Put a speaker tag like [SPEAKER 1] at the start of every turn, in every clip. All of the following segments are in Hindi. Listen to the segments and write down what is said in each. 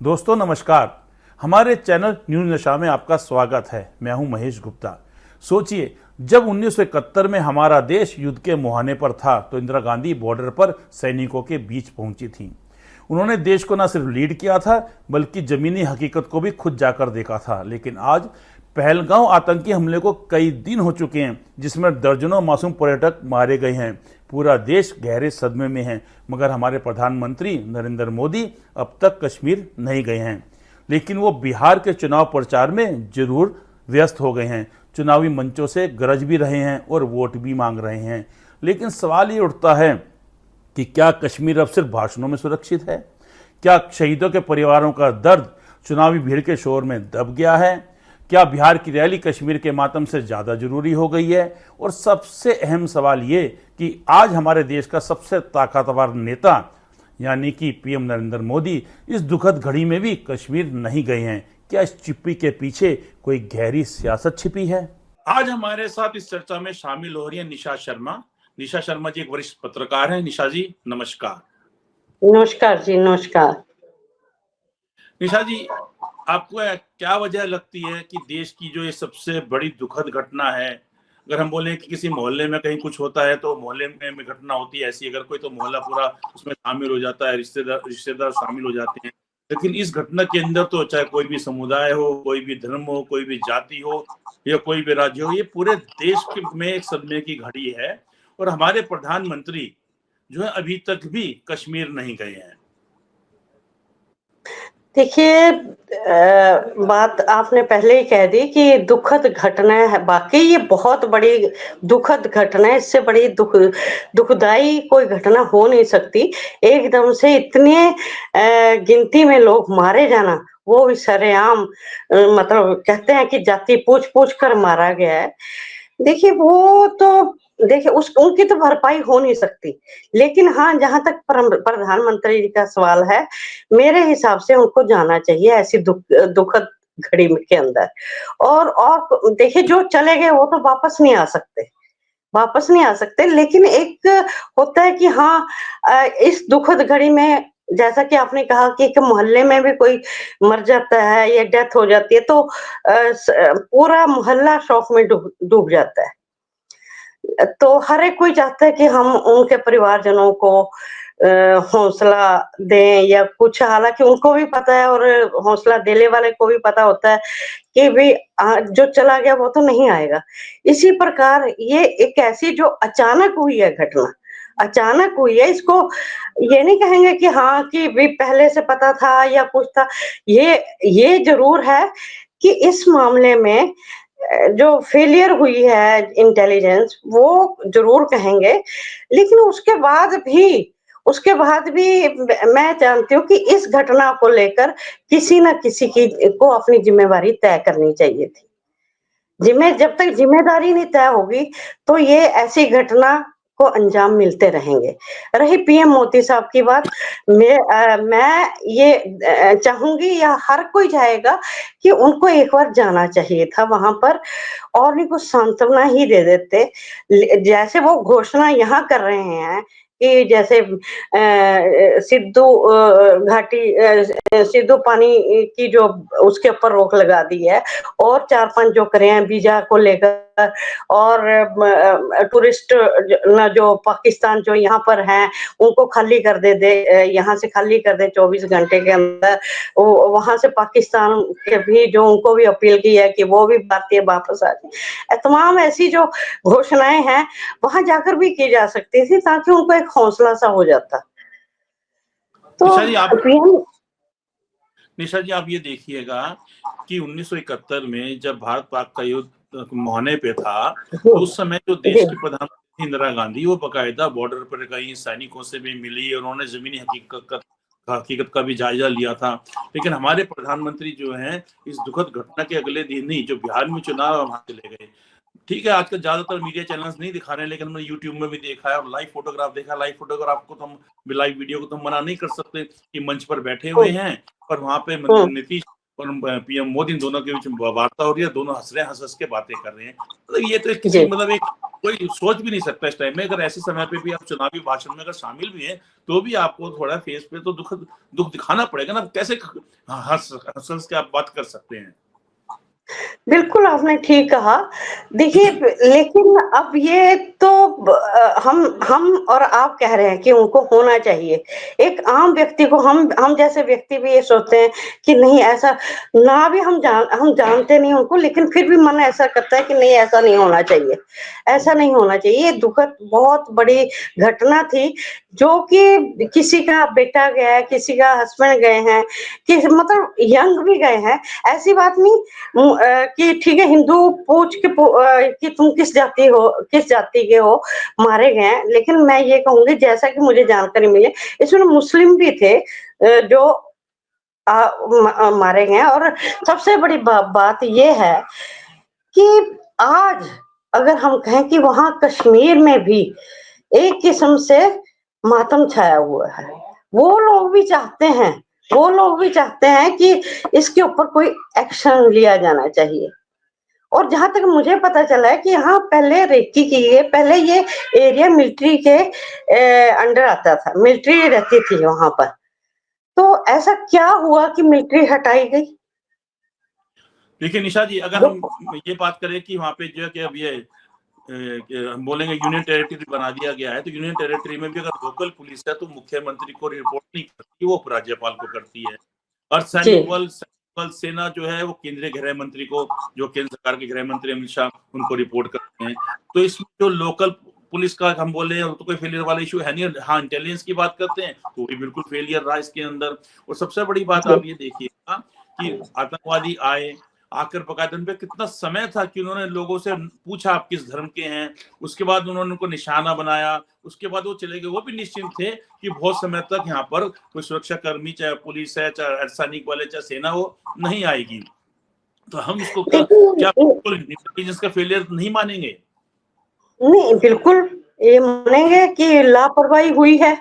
[SPEAKER 1] दोस्तों नमस्कार। हमारे चैनल न्यूज नशा में आपका स्वागत है। मैं हूं महेश गुप्ता। सोचिए, जब 1971 में हमारा देश युद्ध के मुहाने पर था तो इंदिरा गांधी बॉर्डर पर सैनिकों के बीच पहुंची थी। उन्होंने देश को न सिर्फ लीड किया था बल्कि जमीनी हकीकत को भी खुद जाकर देखा था। लेकिन आज पहलगांव आतंकी हमले को कई दिन हो चुके हैं जिसमें दर्जनों मासूम पर्यटक मारे गए हैं। पूरा देश गहरे सदमे में है, मगर हमारे प्रधानमंत्री नरेंद्र मोदी अब तक कश्मीर नहीं गए हैं। लेकिन वो बिहार के चुनाव प्रचार में जरूर व्यस्त हो गए हैं। चुनावी मंचों से गरज भी रहे हैं और वोट भी मांग रहे हैं। लेकिन सवाल ये उठता है कि क्या कश्मीर अब सिर्फ भाषणों में सुरक्षित है? क्या शहीदों के परिवारों का दर्द चुनावी भीड़ के शोर में दब गया है? क्या बिहार की रैली कश्मीर के मातम से ज्यादा जरूरी हो गई है? और सबसे अहम सवाल ये कि आज हमारे देश का सबसे ताकतवर नेता यानी कि पीएम नरेंद्र मोदी इस दुखद घड़ी में भी कश्मीर नहीं गए हैं। क्या इस चिप्पी के पीछे कोई गहरी सियासत छिपी है? आज हमारे साथ इस चर्चा में शामिल हो रही है निशा शर्मा। निशा शर्मा जी एक वरिष्ठ पत्रकार हैं। निशा जी नमस्कार।
[SPEAKER 2] नमस्कार जी, नमस्कार।
[SPEAKER 1] निशा जी, आपको क्या वजह लगती है कि देश की जो ये सबसे बड़ी दुखद घटना है, अगर हम बोलें कि किसी मोहल्ले में कहीं कुछ होता है तो मोहल्ले में घटना होती है ऐसी, अगर कोई तो मोहल्ला पूरा उसमें शामिल हो जाता है, रिश्तेदार शामिल हो जाते हैं। लेकिन इस घटना के अंदर तो चाहे कोई भी समुदाय हो, कोई भी धर्म हो, कोई भी जाति हो या कोई भी राज्य हो, ये पूरे देश के में एक सदमे की घड़ी है। और हमारे प्रधानमंत्री जो है अभी तक भी कश्मीर नहीं गए हैं।
[SPEAKER 2] देखिए, बात आपने पहले ही कह दी कि दुखद घटना है। वाकई ये बहुत बड़ी दुखद घटना है। इससे बड़ी दुखदाई कोई घटना हो नहीं सकती। एकदम से इतने गिनती में लोग मारे जाना, वो भी सरेआम, मतलब कहते हैं कि जाति पूछ पूछ कर मारा गया है। देखिए वो तो, देखिए उनकी तो भरपाई हो नहीं सकती। लेकिन हाँ, जहां तक प्रधानमंत्री जी का सवाल है, मेरे हिसाब से उनको जाना चाहिए ऐसी दुखद घड़ी में के अंदर। और देखिए, जो चले गए वो तो वापस नहीं आ सकते, वापस नहीं आ सकते। लेकिन एक होता है कि हाँ, इस दुखद घड़ी में, जैसा कि आपने कहा कि एक मोहल्ले में भी कोई मर जाता है या डेथ हो जाती है तो पूरा मोहल्ला शोक में डूब जाता है। तो हर एक कोई चाहता है कि हम उनके परिवारजनों को हौसला दें या कुछ। हालांकि उनको भी पता है और हौसला देने वाले को भी पता होता है कि भाई जो चला गया वो तो नहीं आएगा। इसी प्रकार ये एक ऐसी जो अचानक हुई है घटना, अचानक हुई है। इसको ये नहीं कहेंगे कि हाँ कि भी पहले से पता था या कुछ था। ये जरूर है कि इस मामले में जो फेलियर हुई है इंटेलिजेंस, वो जरूर कहेंगे। लेकिन उसके बाद भी मैं जानती हूँ कि इस घटना को लेकर किसी न किसी की को अपनी जिम्मेवारी तय करनी चाहिए थी। जब तक जिम्मेदारी नहीं तय होगी तो ये ऐसी घटना को अंजाम मिलते रहेंगे। रही पीएम मोदी साहब की बात, मैं ये चाहूंगी या हर कोई चाहेगा कि उनको एक बार जाना चाहिए था वहां पर, और नहीं कुछ सांत्वना ही दे देते। जैसे वो घोषणा यहाँ कर रहे हैं कि जैसे सिद्धू घाटी, सिद्धू पानी की जो उसके ऊपर रोक लगा दी है, और 4-5 जो करे हैं वीजा को लेकर, और टूरिस्ट जो पाकिस्तान जो यहाँ पर हैं उनको खाली कर दे, यहाँ से खाली कर दे 24 घंटे के अंदर। वहां से पाकिस्तान के भी जो उनको भी अपील की है कि वो भी भारतीय वापस आ जाए। तमाम ऐसी जो घोषणाएं हैं वहां जाकर भी की जा सकती थी ताकि उनको एक हौसला सा हो जाता। तो
[SPEAKER 1] निशा जी आप ये देखिएगा कि 1971 में जब भारत पाक का युद्ध मुहाने पे था तो उस समय जो देश की प्रधानमंत्री इंदिरा गांधी वो बकायदा बॉर्डर पर कई सैनिकों से भी मिली और उन्होंने जमीनी हकीकत का भी जायजा लिया था। लेकिन हमारे प्रधानमंत्री जो हैं इस दुखद घटना के अगले दिन ही जो बिहार में चुनाव वहां चले गए। ठीक है, आजकल ज्यादातर मीडिया चैनल्स नहीं दिखा रहे हैं, लेकिन मैंने यूट्यूब में भी देखा है और लाइव फोटोग्राफ देखा। लाइव फोटोग्राफ को तो हम, लाइव वीडियो को तो हम मना नहीं कर सकते कि मंच पर बैठे हुए हैं और वहां पे नीतीश और पीएम मोदी दोनों के बीच वार्ता हो रही है, दोनों हंस रहे हैं, हंस के बातें कर रहे हैं। मतलब ये तो किसी मतलब एक कोई सोच भी नहीं सकता इस टाइम में, अगर ऐसे समय पे भी आप चुनावी भाषण में अगर शामिल भी हैं तो भी आपको थोड़ा फेस पे तो दुख दिखाना पड़ेगा ना, कैसे हंस हंस हंस के आप बात कर सकते हैं।
[SPEAKER 2] बिल्कुल, आपने ठीक कहा। देखिए, लेकिन अब ये तो हम और आप कह रहे हैं कि उनको होना चाहिए। एक आम व्यक्ति को, हम जैसे व्यक्ति भी ये सोचते हैं कि नहीं ऐसा, ना भी हम जानते नहीं उनको, लेकिन फिर भी मन ऐसा करता है कि नहीं ऐसा नहीं होना चाहिए, ऐसा नहीं होना चाहिए। ये दुखद बहुत बड़ी घटना थी, जो कि किसी का बेटा गया है, किसी का हस्बैंड गए हैं, कि मतलब यंग भी गए हैं। ऐसी बात नहीं कि ठीक है, हिंदू पूछ के कि तुम किस जाति के हो, मारे गए हैं। लेकिन मैं ये कहूंगी, जैसा कि मुझे जानकारी मिली, इसमें मुस्लिम भी थे जो मारे गए हैं। और सबसे बड़ी बात ये है कि आज अगर हम कहें कि वहां कश्मीर में भी एक किस्म से मातम छाया हुआ है, वो लोग भी चाहते हैं, वो लोग भी चाहते हैं कि इसके ऊपर कोई एक्शन लिया जाना चाहिए। और जहां तक मुझे पता चला है कि यहाँ पहले रेकी की गई, पहले ये एरिया मिलिट्री के अंडर आता था, मिलिट्री रहती थी वहां पर। तो ऐसा क्या हुआ कि मिलिट्री हटाई गई?
[SPEAKER 1] देखिए निशा जी, अगर
[SPEAKER 2] वो
[SPEAKER 1] हम ये बात करें कि वहां पे जो है कि अब ये हम बोलेंगे यूनियन टेरिटरी बना दिया गया है, तो यूनियन टेरिटरी में भी अगर लोकल पुलिस है तो मुख्यमंत्री को रिपोर्ट नहीं करती, वो राज्यपाल को करती है। और
[SPEAKER 2] जी,
[SPEAKER 1] सैनिक बल सेना जो है वो केंद्रीय गृह मंत्री को, जो केंद्र सरकार के गृह मंत्री अमित शाह, उनको रिपोर्ट करते हैं। तो इसमें जो लोकल पुलिस का हम बोले तो कोई फेलियर वाला इशू है नहीं। हाँ, इंटेलिजेंस की बात करते हैं तो भी बिल्कुल फेलियर रहा इसके अंदर। और सबसे बड़ी बात
[SPEAKER 2] जी,
[SPEAKER 1] आप ये देखिएगा कि आतंकवादी आए, आकर बकायदा उन पे कितना समय था कि उन्होंने लोगों से पूछा आप किस धर्म के हैं, उसके बाद उन्होंने उनको निशाना बनाया, उसके बाद वो चले गए। वो भी निश्चिंत थे कि बहुत समय तक यहाँ पर कोई सुरक्षा कर्मी, चाहे पुलिस है, चाहे अर्धसैनिक वाले, चाहे सेना, वो नहीं आएगी। तो हम इसको क्या
[SPEAKER 2] देखिए,
[SPEAKER 1] बिल्कुल इंटेलिजेंस का फेलियर नहीं मानेंगे?
[SPEAKER 2] नहीं बिल्कुल ये मानेंगे कि लापरवाही हुई है,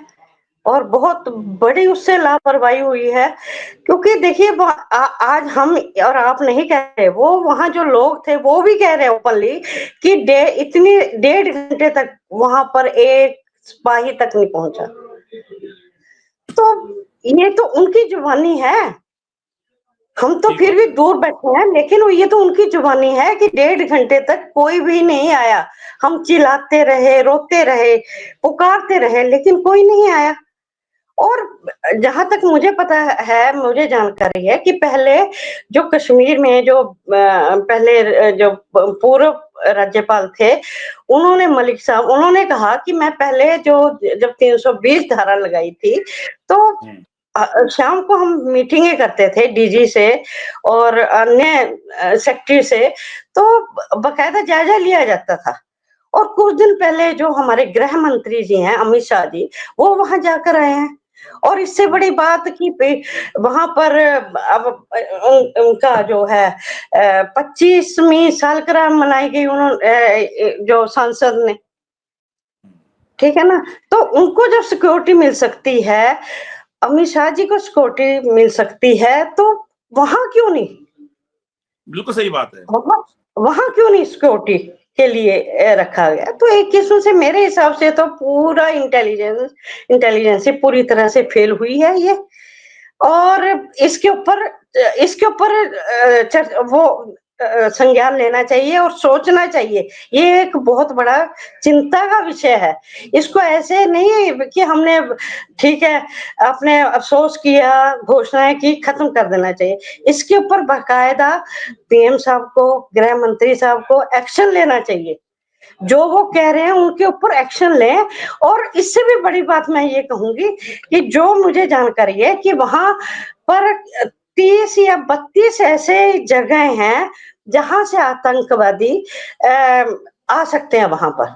[SPEAKER 2] और बहुत बड़ी उससे लापरवाही हुई है। क्योंकि देखिए, आज हम और आप नहीं कह रहे, वो वहां जो लोग थे वो भी कह रहे ओपनली कि इतनी 1.5 घंटे तक वहां पर एक सिपाही तक नहीं पहुंचा। तो ये तो उनकी जुबानी है, हम तो
[SPEAKER 1] ठीक
[SPEAKER 2] फिर
[SPEAKER 1] बात
[SPEAKER 2] भी
[SPEAKER 1] है।
[SPEAKER 2] दूर बैठे हैं, लेकिन ये तो उनकी जुबानी है कि 1.5 घंटे तक कोई भी नहीं आया। हम चिल्लाते रहे, रोते रहे, पुकारते रहे, लेकिन कोई नहीं आया। और जहां तक मुझे पता है, मुझे जानकारी है कि पहले जो कश्मीर में जो पहले जो पूर्व राज्यपाल थे, उन्होंने, मलिक साहब, उन्होंने कहा कि मैं पहले जो जब 320 धारा लगाई थी, तो
[SPEAKER 1] हम्म।
[SPEAKER 2] शाम को हम मीटिंगें करते थे डीजी से और अन्य सेक्रेटरी से, तो बकायदा जायजा लिया जाता था। और कुछ दिन पहले जो हमारे गृह मंत्री जी हैं, अमित शाह जी, वो वहां जाकर आए हैं। और इससे बड़ी बात कि वहां पर अब उनका जो है 25वीं सालगिरह मनाई गई, उन्होंने जो सांसद ने, ठीक है ना। तो उनको जब सिक्योरिटी मिल सकती है, अमित शाह जी को सिक्योरिटी मिल सकती है, तो वहां क्यों नहीं,
[SPEAKER 1] बिल्कुल सही बात है।
[SPEAKER 2] वहां वहां क्यों नहीं सिक्योरिटी के लिए रखा गया? तो एक किस्म से मेरे हिसाब से तो पूरा इंटेलिजेंस पूरी तरह से फेल हुई है ये। और इसके ऊपर वो संज्ञान लेना चाहिए और सोचना चाहिए। ये एक बहुत बड़ा चिंता का विषय है। इसको ऐसे नहीं कि हमने, ठीक है, आपने अफसोस किया, घोषणाएं की, खत्म कर देना चाहिए। इसके ऊपर बाकायदा पीएम साहब को, गृह मंत्री साहब को एक्शन लेना चाहिए। जो वो कह रहे हैं उनके ऊपर एक्शन लें। और इससे भी बड़ी बात मैं ये कहूंगी कि जो मुझे जानकारी है कि वहां पर 30 या 32 ऐसे जगह हैं जहां से आतंकवादी आ सकते हैं वहां पर।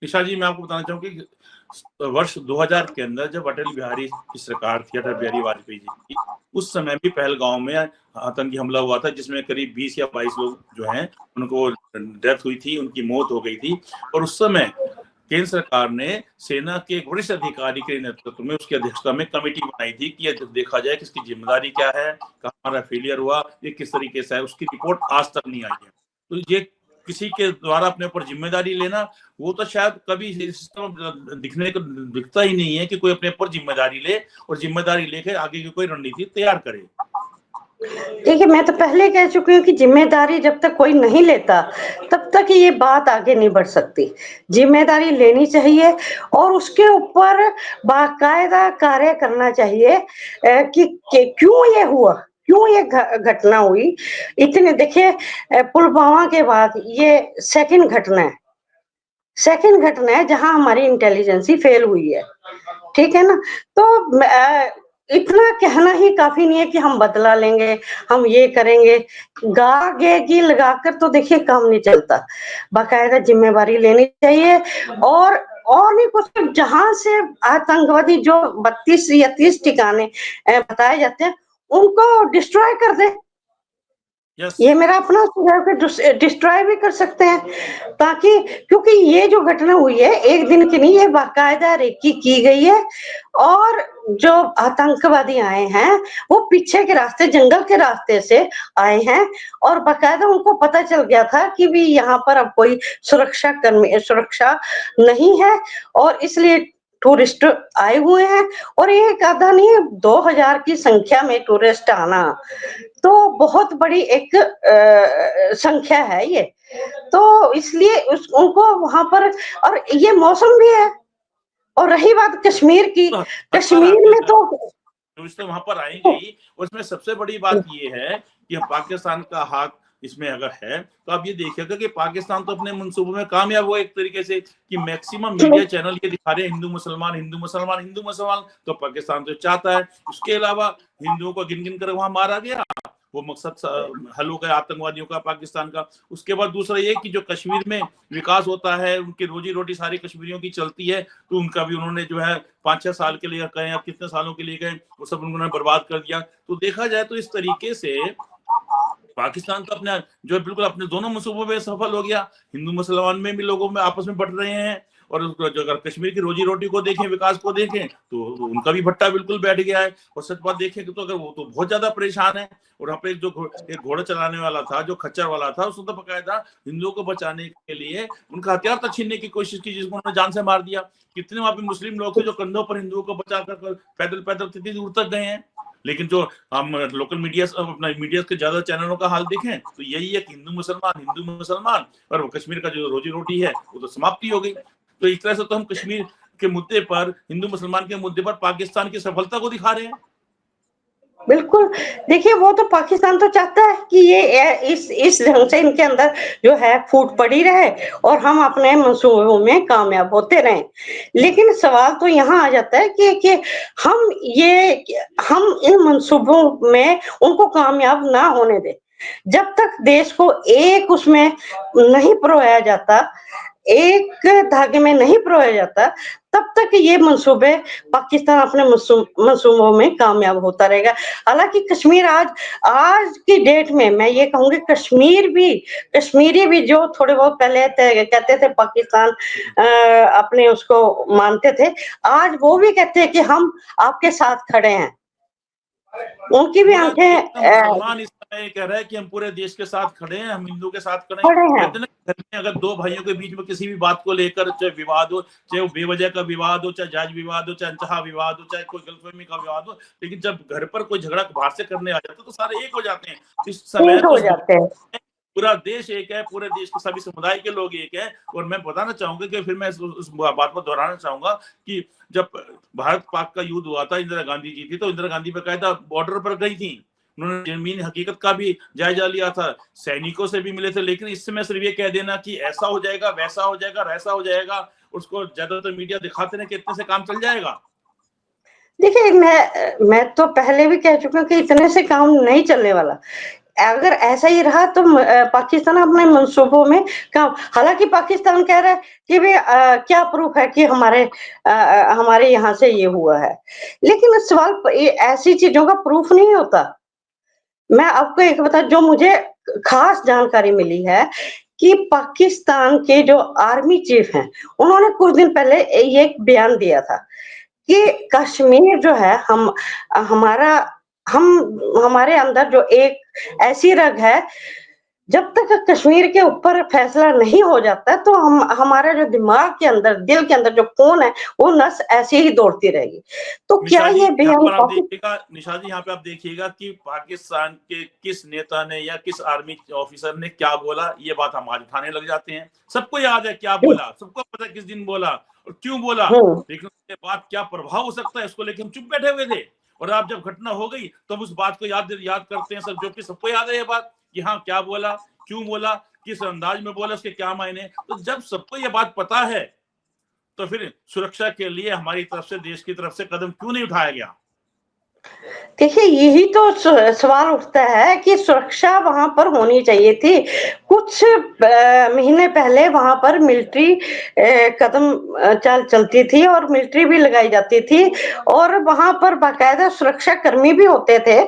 [SPEAKER 1] निशा जी, मैं आपको बताना चाहूंगी कि वर्ष 2000 के अंदर जब अटल बिहारी की सरकार थी, अटल बिहारी वाजपेयी जी की, उस समय भी पहलगांव में आतंकी हमला हुआ था, जिसमें करीब 20 या 22 लोग जो हैं उनको डेथ हुई थी, उनकी मौत हो गई थी। और उस समय केंद्र सरकार ने सेना के एक वरिष्ठ अधिकारी के नेतृत्व में, उसकी अध्यक्षता में कमेटी बनाई थी कि यह देखा जाए कि इसकी जिम्मेदारी क्या है, कहाँ हमारा फेलियर हुआ, ये किस तरीके से है। उसकी रिपोर्ट आज तक नहीं आई है। तो ये किसी के द्वारा अपने ऊपर जिम्मेदारी लेना, वो तो शायद कभी सिस्टम दिखता ही नहीं है कि कोई अपने ऊपर जिम्मेदारी ले और जिम्मेदारी लेकर आगे की कोई रणनीति तैयार करे।
[SPEAKER 2] देखिए, मैं तो पहले कह चुकी हूँ कि जिम्मेदारी जब तक कोई नहीं लेता तब तक ये बात आगे नहीं बढ़ सकती। जिम्मेदारी लेनी चाहिए और उसके ऊपर बाकायदा कार्य करना चाहिए कि क्यों ये हुआ, क्यों ये घटना हुई। इतने देखिए, पुलवामा के बाद ये सेकंड घटना है जहां हमारी इंटेलिजेंसी फेल हुई है, ठीक है ना। तो इतना कहना ही काफी नहीं है कि हम बदला लेंगे, हम ये करेंगे। गी लगाकर तो देखिए काम नहीं चलता, बाकायदा जिम्मेवारी लेनी चाहिए। और नहीं कुछ, जहां से आतंकवादी जो 32 या 30 ठिकाने बताए जाते हैं उनको डिस्ट्रॉय कर दे।
[SPEAKER 1] यस,
[SPEAKER 2] ये मेरा अपना सुझाव है, डिस्ट्रॉय भी कर सकते हैं, ताकि क्योंकि ये जो घटना हुई है एक दिन की नहीं, ये बाकायदा रेकी की गई है। और जो आतंकवादी आए हैं वो पीछे के रास्ते, जंगल के रास्ते से आए हैं और बाकायदा उनको पता चल गया था कि भी यहाँ पर अब कोई सुरक्षा नहीं है और इसलिए टूरिस्ट आए हुए हैं। और एक आधा नहीं, 2000 की संख्या में टूरिस्ट आना तो बहुत बड़ी एक संख्या है ये। तो इसलिए उनको वहां पर, और ये मौसम भी है। और रही बात कश्मीर की,
[SPEAKER 1] तो हर बार
[SPEAKER 2] कश्मीर
[SPEAKER 1] आते
[SPEAKER 2] में
[SPEAKER 1] हैं
[SPEAKER 2] तो
[SPEAKER 1] टूरिस्ट, तो वहां पर आएंगे ही। उसमें सबसे बड़ी बात ये है कि पाकिस्तान का हाथ इसमें अगर है तो आप ये देखिएगा कि पाकिस्तान तो अपने मंसूबों में कामयाब हुआ एक तरीके से कि मैक्सिमम मीडिया चैनल ये दिखा रहे हैं हिंदू मुसलमान हिंदू मुसलमान हिंदू मुसलमान। तो पाकिस्तान तो चाहता है उसके अलावा हिंदुओं को गिन गिन कर वहां मारा गया, वो मकसद हल हो गया आतंकवादियों का पाकिस्तान का। उसके बाद दूसरा ये कि जो कश्मीर में विकास होता है, उनकी रोजी रोटी सारी कश्मीरियों की चलती है, तो उनका भी उन्होंने जो है 5-6 साल के लिए कहें या कितने सालों के लिए कहें वो सब उन्होंने बर्बाद कर दिया। तो देखा जाए तो इस तरीके से पाकिस्तान तो अपने जो है बिल्कुल अपने दोनों मंसूबों में सफल हो गया। हिंदू मुसलमान में भी लोगों में आपस में बढ़ रहे हैं और जो अगर कश्मीर की रोजी रोटी को देखें, विकास को देखें तो उनका भी भट्टा बिल्कुल बैठ गया है। और सच बात देखें तो अगर वो तो बहुत ज्यादा परेशान है। और वहाँ पे एक घोड़ा चलाने वाला था, जो खच्चर वाला था, उसने तो बकायदा हिंदुओं को बचाने के लिए उनका हथियार तक छीनने की कोशिश की, जिसको उन्होंने जान से मार दिया। कितने वहां पे मुस्लिम लोग थे जो कंधों पर हिंदुओं को बचा कर पैदल पैदल कितनी दूर तक गए हैं। लेकिन जो हम लोकल मीडिया अपना मीडिया के ज्यादा चैनलों का हाल देखें तो यही है कि हिंदू मुसलमान और कश्मीर का जो रोजी रोटी है वो तो समाप्ति हो गई। तो इस तरह से तो हम कश्मीर के मुद्दे पर, हिंदू मुसलमान के मुद्दे पर पाकिस्तान की सफलता को दिखा रहे हैं।
[SPEAKER 2] बिल्कुल, देखिए वो तो पाकिस्तान तो चाहता है कि ये इस ढंग से इनके अंदर जो है फूट पड़ी रहे और हम अपने मंसूबों में कामयाब होते रहें। लेकिन सवाल तो यहाँ आ जाता है कि हम हम इन मंसूबों में उनको कामयाब ना होने दें। जब तक देश को एक उसमें नहीं पिरोया जाता, एक धागे में नहीं पिरोया जाता, तब तक ये मंसूबे, पाकिस्तान अपने मंसूबों में कामयाब होता रहेगा। हालांकि कश्मीर आज की डेट में मैं ये कहूंगी, कश्मीरी भी जो थोड़े बहुत पहले कहते थे पाकिस्तान अपने उसको मानते थे, आज वो भी कहते हैं कि हम आपके साथ खड़े हैं। उनकी भी
[SPEAKER 1] पूरा देश का
[SPEAKER 2] आंखें
[SPEAKER 1] मुसलमान इस समय कह रहा है कि हम पूरे देश के साथ खड़े हैं, हम हिंदू के साथ खड़े हैं।
[SPEAKER 2] खड़े हैं।
[SPEAKER 1] कहते हैं ना, घर में अगर दो भाइयों के बीच में किसी भी बात को लेकर चाहे विवाद हो, चाहे वो बेवजह का विवाद हो, चाहे जायज विवाद हो, चाहे अनचाहा विवाद हो, चाहे कोई गलतफहमी का विवाद हो, लेकिन जब घर पर कोई झगड़ा बाहर से करने आ जाता है तो सारे एक हो जाते हैं। इस समय
[SPEAKER 2] एक
[SPEAKER 1] तो
[SPEAKER 2] हो जाते हैं।
[SPEAKER 1] पूरा देश एक है, पूरे देश के सभी समुदाय के लोग एक है। और मैं बताना चाहूंगा कि फिर मैं उस बात को दोहराना चाहूंगा कि जब भारत पाक का युद्ध हुआ था, इंदिरा गांधी जी थी, तो इंदिरा गांधी बकायदा बॉर्डर पर गई थी, उन्होंने जमीन हकीकत का भी जायजा लिया था, सैनिकों से भी मिले थे। लेकिन इस समय सिर्फ ये कह देना कि ऐसा हो जाएगा, वैसा हो जाएगा, वैसा हो जाएगा, उसको ज्यादातर मीडिया दिखाते हैं कि इतने से काम चल जाएगा।
[SPEAKER 2] देखिए, मैं तो पहले भी कह चुकी हूँ कि इतने से काम नहीं चलने वाला। अगर ऐसा ही रहा तो पाकिस्तान अपने मंसूबों में काम, हालांकि पाकिस्तान कह रहा है कि भाई क्या प्रूफ है कि हमारे यहाँ से ये हुआ है। लेकिन सवाल ऐसी चीजों का प्रूफ नहीं होता। मैं आपको एक बता, जो मुझे खास जानकारी मिली है कि पाकिस्तान के जो आर्मी चीफ हैं, उन्होंने कुछ दिन पहले ये एक बयान दिया था कि कश्मीर जो है हमारा हम हमारे अंदर जो एक ऐसी रग है जब तक कश्मीर के ऊपर फैसला नहीं हो जाता तो हम हमारा जो दिमाग के अंदर, दिल के अंदर जो खून है, वो नस ऐसे ही दौड़ती रहेगी। तो क्या
[SPEAKER 1] निशा जी
[SPEAKER 2] ये
[SPEAKER 1] यहाँ
[SPEAKER 2] बयान
[SPEAKER 1] पर आप
[SPEAKER 2] काफी
[SPEAKER 1] देखिएगा, निशा जी यहाँ पे आप देखिएगा कि पाकिस्तान के किस नेता ने या किस आर्मी ऑफिसर ने क्या बोला, ये बात हम आज उठाने लग जाते हैं। सबको याद है क्या बोला, सबको पता है किस दिन बोला और क्यों बोला,
[SPEAKER 2] हम्म,
[SPEAKER 1] लेकिन उसके बाद क्या प्रभाव हो सकता है इसको लेकर हम चुप बैठे हुए थे। और आप जब घटना हो गई तो उस बात को याद याद करते हैं सब, जो कि सबको याद है ये बात कि हाँ क्या बोला, क्यों बोला, किस अंदाज में बोला, उसके क्या मायने। तो जब सबको ये बात पता है तो फिर सुरक्षा के लिए हमारी तरफ से, देश की तरफ से कदम क्यों नहीं उठाया गया?
[SPEAKER 2] देखिए यही तो सवाल उठता है कि सुरक्षा वहां पर होनी चाहिए थी। कुछ महीने पहले वहां पर मिलिट्री कदम चलती थी और मिलिट्री भी लगाई जाती थी और वहां पर बाकायदा सुरक्षा कर्मी भी होते थे,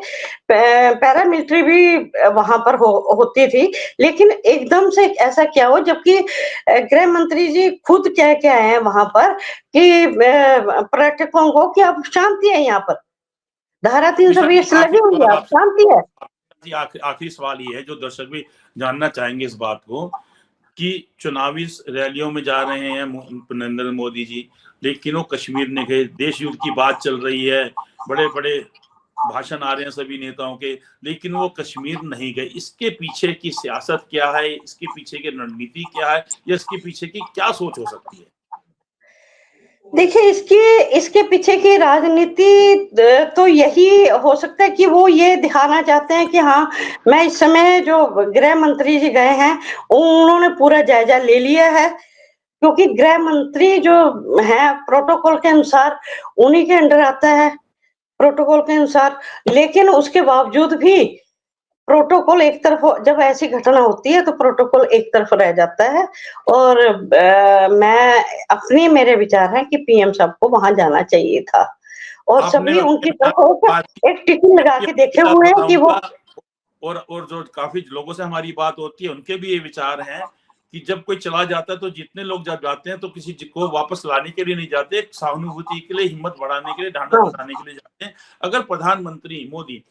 [SPEAKER 2] पैरा मिलिट्री भी वहां पर होती थी। लेकिन एकदम से ऐसा क्या हो, जबकि गृह मंत्री जी खुद कह के आए हैं वहां पर कि पर्यटकों को कि अब शांति है यहाँ पर, धारा
[SPEAKER 1] निशा जी
[SPEAKER 2] 320 लगी
[SPEAKER 1] आखिरी
[SPEAKER 2] हुई
[SPEAKER 1] सवाल
[SPEAKER 2] है, अब
[SPEAKER 1] आपसे,
[SPEAKER 2] शांति है।
[SPEAKER 1] जी आखिरी सवाल ये है जो दर्शक भी जानना चाहेंगे इस बात को, कि चुनावी रैलियों में जा रहे हैं नरेंद्र मोदी जी, लेकिन वो कश्मीर नहीं गए। देश युद्ध की बात चल रही है, बड़े बड़े भाषण आ रहे हैं सभी नेताओं के, लेकिन वो कश्मीर नहीं गए। इसके पीछे की सियासत क्या है, इसके पीछे की रणनीति क्या है, या इसके पीछे की क्या सोच हो सकती है?
[SPEAKER 2] देखिए इसके इसके पीछे की राजनीति तो यही हो सकता है कि वो ये दिखाना चाहते हैं कि हाँ, मैं इस समय जो गृह मंत्री जी गए हैं उन्होंने पूरा जायजा ले लिया है, क्योंकि गृह मंत्री जो है प्रोटोकॉल के अनुसार उन्हीं के अंडर आता है, प्रोटोकॉल के अनुसार। लेकिन उसके बावजूद भी प्रोटोकॉल एक तरफ जब ऐसी घटना होती है तो प्रोटोकॉल एक तरफ रह जाता है। और मैं अपनी मेरे विचार है कि पीएम साहब को वहां जाना चाहिए था और
[SPEAKER 1] आपने
[SPEAKER 2] सभी
[SPEAKER 1] बताया,
[SPEAKER 2] उनकी
[SPEAKER 1] मैं
[SPEAKER 2] तरफ
[SPEAKER 1] बात
[SPEAKER 2] एक टिकट लगा
[SPEAKER 1] की
[SPEAKER 2] के देखे
[SPEAKER 1] बात
[SPEAKER 2] हुए हैं कि वो
[SPEAKER 1] बताऊंगा, और जो काफी लोगों से हमारी बात होती है उनके भी ये विचार हैं कि जब कोई चला जाता है तो जितने लोग जब जाते हैं तो किसी को वापस लाने के लिए नहीं जाते, सहानुभूति के लिए, हिम्मत बढ़ाने के लिए, ढांढस
[SPEAKER 2] हाँ,
[SPEAKER 1] बढ़ाने के लिए जाते हैं। अगर प्रधानमंत्री मोदी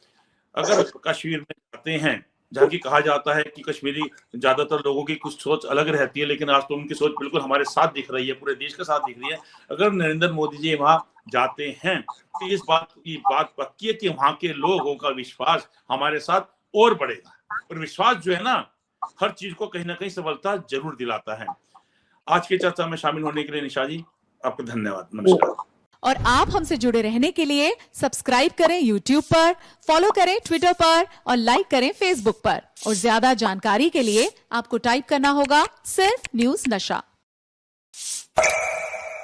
[SPEAKER 1] अगर कश्मीर में जाते हैं, जहाँ की कहा जाता है कि कश्मीरी ज्यादातर लोगों की कुछ सोच अलग रहती है, लेकिन आज तो उनकी सोच बिल्कुल हमारे साथ दिख रही है, पूरे देश के साथ दिख रही है। अगर नरेंद्र मोदी जी वहां जाते हैं तो इस बात की बात पक्की है कि वहां के लोगों का विश्वास हमारे साथ और बढ़ेगा। और विश्वास जो है ना, हर चीज को कहीं ना कहीं सफलता जरूर दिलाता है। आज की चर्चा में शामिल होने के लिए निशा जी आपको धन्यवाद, नमस्कार।
[SPEAKER 3] और आप हमसे जुड़े रहने के लिए सब्सक्राइब करें YouTube पर, फॉलो करें Twitter पर और लाइक करें Facebook पर। और ज्यादा जानकारी के लिए आपको टाइप करना होगा सिर्फ न्यूज नशा।